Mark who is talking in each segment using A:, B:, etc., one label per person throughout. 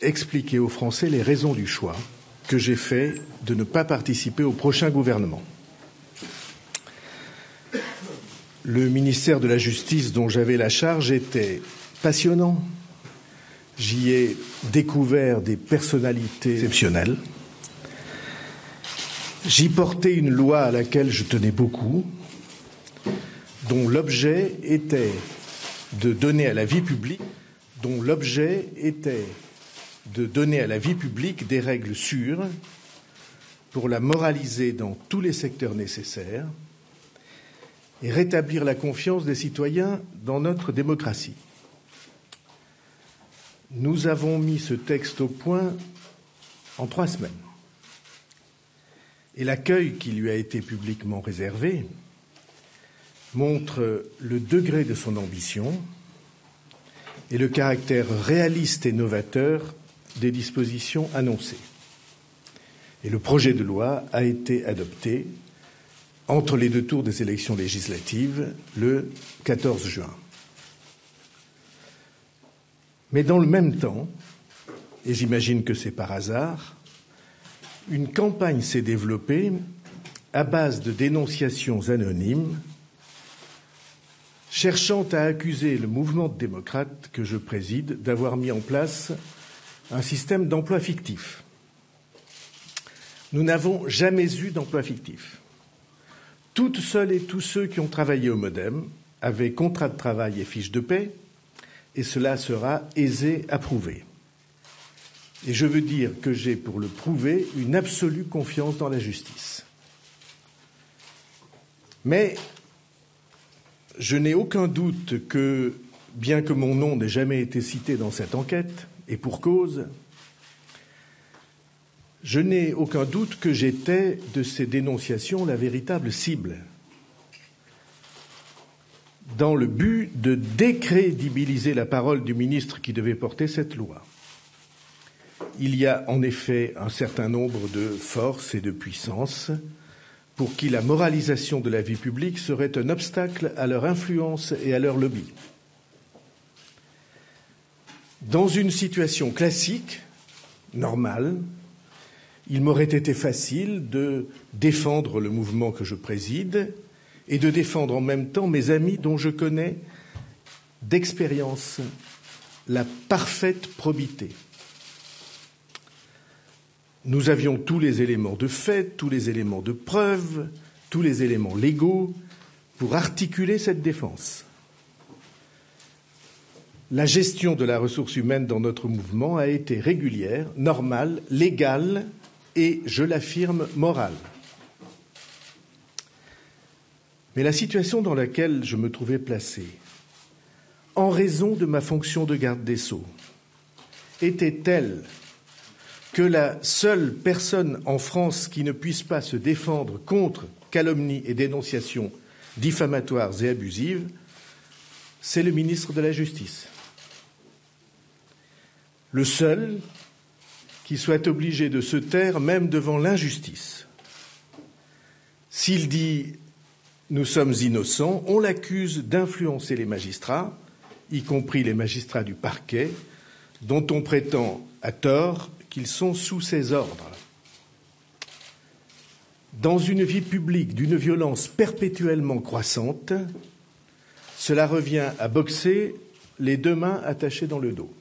A: expliquer aux Français les raisons du choix que j'ai fait de ne pas participer au prochain gouvernement. Le ministère de la Justice dont j'avais la charge était passionnant. J'y ai découvert des personnalités exceptionnelles. J'y portais une loi à laquelle je tenais beaucoup, dont l'objet était de donner à la vie publique, des règles sûres pour la moraliser dans tous les secteurs nécessaires et rétablir la confiance des citoyens dans notre démocratie. Nous avons mis ce texte au point en 3 semaines. Et l'accueil qui lui a été publiquement réservé montre le degré de son ambition et le caractère réaliste et novateur des dispositions annoncées. Et le projet de loi a été adopté entre les 2 tours des élections législatives le 14 juin. Mais dans le même temps, et j'imagine que c'est par hasard, une campagne s'est développée à base de dénonciations anonymes cherchant à accuser le mouvement de démocrates que je préside d'avoir mis en place un système d'emploi fictif. Nous n'avons jamais eu d'emploi fictif. Toutes seules et tous ceux qui ont travaillé au MoDem avaient contrat de travail et fiche de paie, et cela sera aisé à prouver. Et je veux dire que j'ai, pour le prouver, une absolue confiance dans la justice. Mais je n'ai aucun doute que, bien que mon nom n'ait jamais été cité dans cette enquête, et pour cause, je n'ai aucun doute que j'étais, de ces dénonciations, la véritable cible, dans le but de décrédibiliser la parole du ministre qui devait porter cette loi. Il y a en effet un certain nombre de forces et de puissances pour qui la moralisation de la vie publique serait un obstacle à leur influence et à leur lobby. Dans une situation classique, normale, il m'aurait été facile de défendre le mouvement que je préside et de défendre en même temps mes amis dont je connais d'expérience la parfaite probité. Nous avions tous les éléments de fait, tous les éléments de preuve, tous les éléments légaux pour articuler cette défense. La gestion de la ressource humaine dans notre mouvement a été régulière, normale, légale et, je l'affirme, morale. Mais la situation dans laquelle je me trouvais placé, en raison de ma fonction de garde des Sceaux, était telle que la seule personne en France qui ne puisse pas se défendre contre calomnie et dénonciations diffamatoires et abusives, c'est le ministre de la Justice. Le seul qui soit obligé de se taire même devant l'injustice. S'il dit « nous sommes innocents », on l'accuse d'influencer les magistrats, y compris les magistrats du parquet, dont on prétend à tort qu'ils sont sous ses ordres. Dans une vie publique d'une violence perpétuellement croissante, cela revient à boxer les 2 mains attachées dans le dos.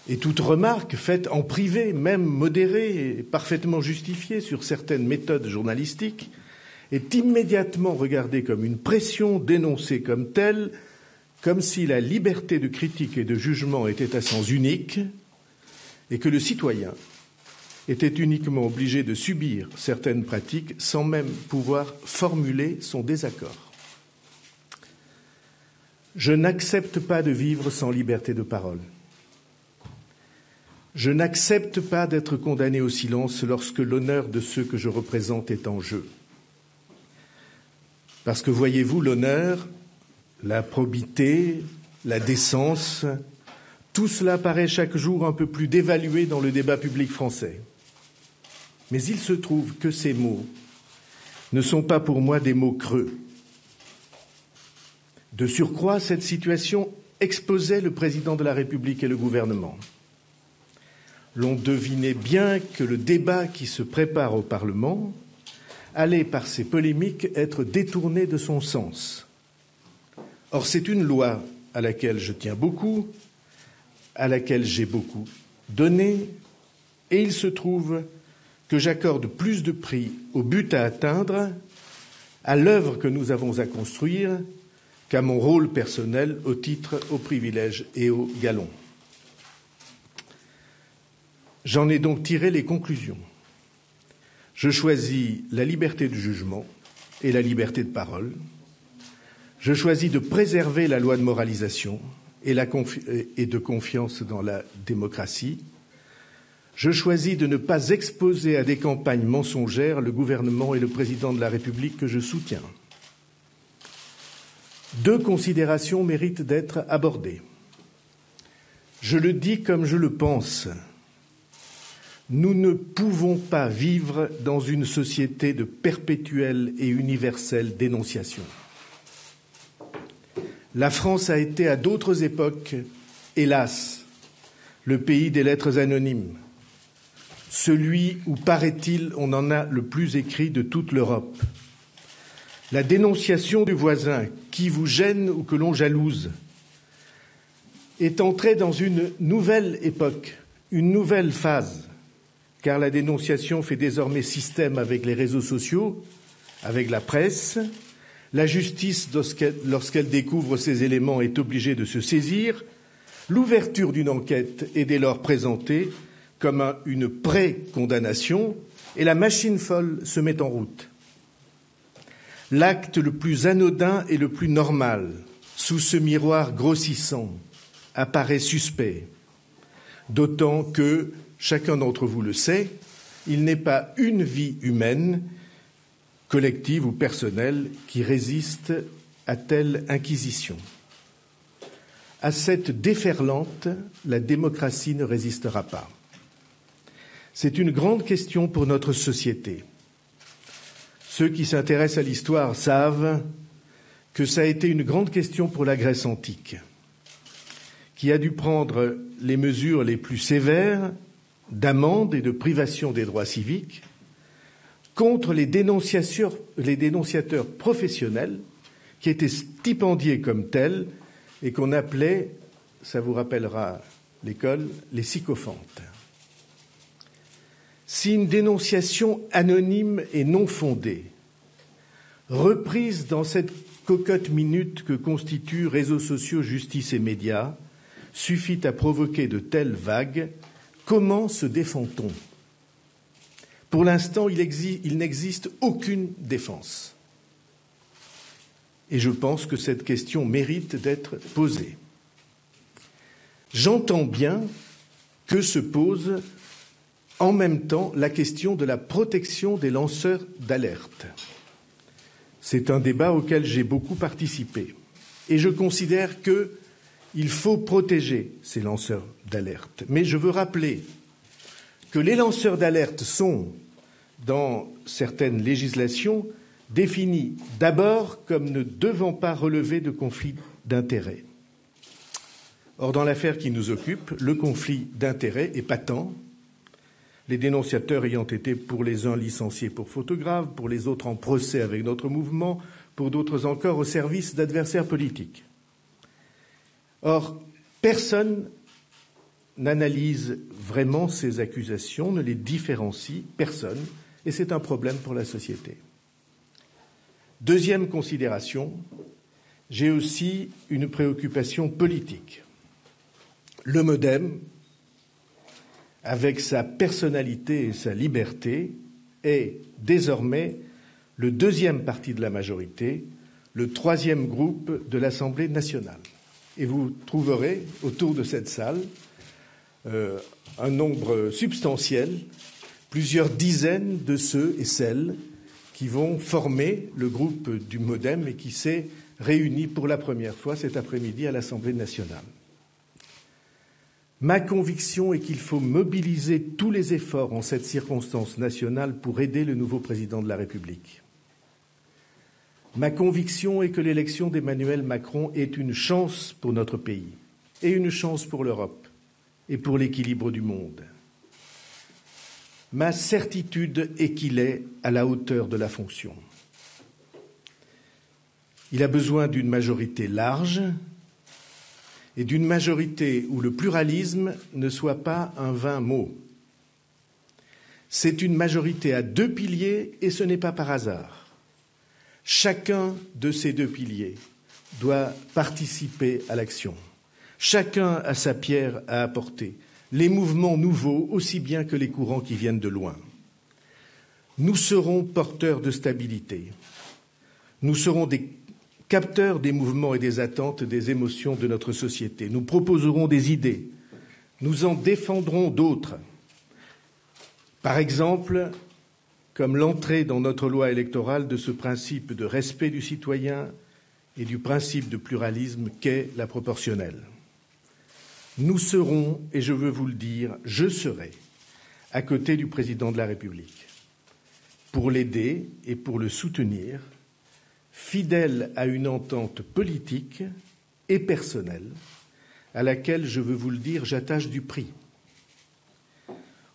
A: Et toute remarque faite en privé, même modérée et parfaitement justifiée sur certaines méthodes journalistiques, est immédiatement regardée comme une pression, dénoncée comme telle, comme si la liberté de critique et de jugement était à sens unique et que le citoyen était uniquement obligé de subir certaines pratiques sans même pouvoir formuler son désaccord. Je n'accepte pas de vivre sans liberté de parole. Je n'accepte pas d'être condamné au silence lorsque l'honneur de ceux que je représente est en jeu. Parce que, voyez-vous, l'honneur, la probité, la décence, tout cela paraît chaque jour un peu plus dévalué dans le débat public français. Mais il se trouve que ces mots ne sont pas pour moi des mots creux. De surcroît, cette situation exposait le président de la République et le gouvernement. L'on devinait bien que le débat qui se prépare au Parlement allait, par ces polémiques, être détourné de son sens. Or, c'est une loi à laquelle je tiens beaucoup, à laquelle j'ai beaucoup donné, et il se trouve que j'accorde plus de prix au but à atteindre, à l'œuvre que nous avons à construire, qu'à mon rôle personnel, au titre, aux privilèges et aux galons. J'en ai donc tiré les conclusions. Je choisis la liberté de jugement et la liberté de parole. Je choisis de préserver la loi de moralisation et de confiance dans la démocratie. Je choisis de ne pas exposer à des campagnes mensongères le gouvernement et le président de la République que je soutiens. 2 considérations méritent d'être abordées. Je le dis comme je le pense. Nous ne pouvons pas vivre dans une société de perpétuelle et universelle dénonciation. La France a été à d'autres époques, hélas, le pays des lettres anonymes, celui où, paraît-il, on en a le plus écrit de toute l'Europe. La dénonciation du voisin qui vous gêne ou que l'on jalouse est entrée dans une nouvelle époque, une nouvelle phase, car la dénonciation fait désormais système avec les réseaux sociaux, avec la presse. La justice, lorsqu'elle découvre ces éléments, est obligée de se saisir. L'ouverture d'une enquête est dès lors présentée comme une pré-condamnation et la machine folle se met en route. L'acte le plus anodin et le plus normal, sous ce miroir grossissant, apparaît suspect, d'autant que, chacun d'entre vous le sait, il n'est pas une vie humaine, collective ou personnelle, qui résiste à telle inquisition. À cette déferlante, la démocratie ne résistera pas. C'est une grande question pour notre société. Ceux qui s'intéressent à l'histoire savent que ça a été une grande question pour la Grèce antique, qui a dû prendre les mesures les plus sévères d'amende et de privation des droits civiques contre les dénonciateurs professionnels qui étaient stipendiés comme tels et qu'on appelait, ça vous rappellera l'école, les sycophantes. Si une dénonciation anonyme et non fondée, reprise dans cette cocotte minute que constituent réseaux sociaux, justice et médias, suffit à provoquer de telles vagues, comment se défend-on ? Pour l'instant, il n'existe aucune défense. Et je pense que cette question mérite d'être posée. J'entends bien que se pose en même temps la question de la protection des lanceurs d'alerte. C'est un débat auquel j'ai beaucoup participé. Et je considère qu'il faut protéger ces lanceurs d'alerte. Mais je veux rappeler que les lanceurs d'alerte sont, dans certaines législations, définis d'abord comme ne devant pas relever de conflit d'intérêts. Or, dans l'affaire qui nous occupe, le conflit d'intérêts est patent, les dénonciateurs ayant été pour les uns licenciés pour faute grave, pour les autres en procès avec notre mouvement, pour d'autres encore au service d'adversaires politiques. Or, personne n'analyse vraiment ces accusations, ne les différencie, personne, et c'est un problème pour la société. Deuxième considération, j'ai aussi une préoccupation politique. Le MoDem, avec sa personnalité et sa liberté, est désormais le deuxième parti de la majorité, le troisième groupe de l'Assemblée nationale. Et vous trouverez autour de cette salle un nombre substantiel, plusieurs dizaines de ceux et celles qui vont former le groupe du MoDem et qui s'est réuni pour la première fois cet après-midi à l'Assemblée nationale. Ma conviction est qu'il faut mobiliser tous les efforts en cette circonstance nationale pour aider le nouveau président de la République. Ma conviction est que l'élection d'Emmanuel Macron est une chance pour notre pays et une chance pour l'Europe et pour l'équilibre du monde. Ma certitude est qu'il est à la hauteur de la fonction. Il a besoin d'une majorité large et d'une majorité où le pluralisme ne soit pas un vain mot. C'est une majorité à deux piliers et ce n'est pas par hasard. Chacun de ces deux piliers doit participer à l'action. Chacun a sa pierre à apporter, les mouvements nouveaux aussi bien que les courants qui viennent de loin. Nous serons porteurs de stabilité. Nous serons des capteurs des mouvements et des attentes, des émotions de notre société. Nous proposerons des idées. Nous en défendrons d'autres. Par exemple, comme l'entrée dans notre loi électorale de ce principe de respect du citoyen et du principe de pluralisme qu'est la proportionnelle. Nous serons, et je veux vous le dire, je serai à côté du président de la République pour l'aider et pour le soutenir, fidèle à une entente politique et personnelle à laquelle, je veux vous le dire, j'attache du prix.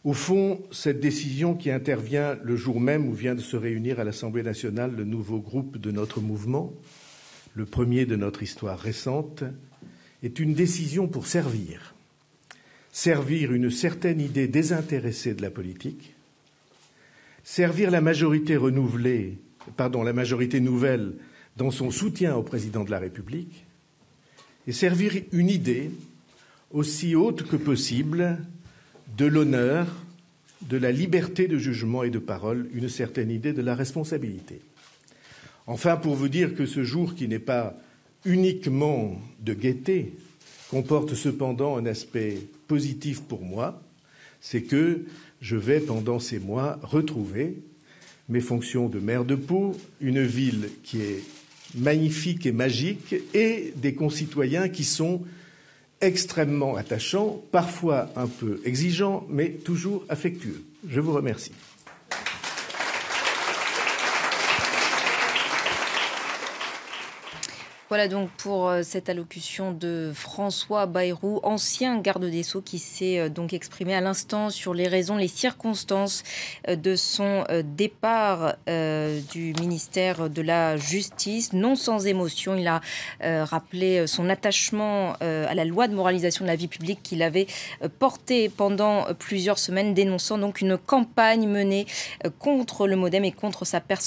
A: Au fond, cette décision qui intervient le jour même où vient de se réunir à l'Assemblée nationale le nouveau groupe de notre mouvement, le premier de notre histoire récente, est une décision pour servir une certaine idée désintéressée de la politique, servir la majorité nouvelle dans son soutien au président de la République et servir une idée aussi haute que possible de l'honneur, de la liberté de jugement et de parole, une certaine idée de la responsabilité. Enfin, pour vous dire que ce jour, qui n'est pas uniquement de gaieté, comporte cependant un aspect positif pour moi, c'est que je vais, pendant ces mois, retrouver mes fonctions de maire de Pau, une ville qui est magnifique et magique, et des concitoyens qui sont extrêmement attachants, parfois un peu exigeants, mais toujours affectueux. Je vous remercie.
B: Voilà donc pour cette allocution de François Bayrou, ancien garde des Sceaux, qui s'est donc exprimé à l'instant sur les raisons, les circonstances de son départ du ministère de la Justice. Non sans émotion, il a rappelé son attachement à la loi de moralisation de la vie publique qu'il avait portée pendant plusieurs semaines, dénonçant donc une campagne menée contre le MoDem et contre sa personne.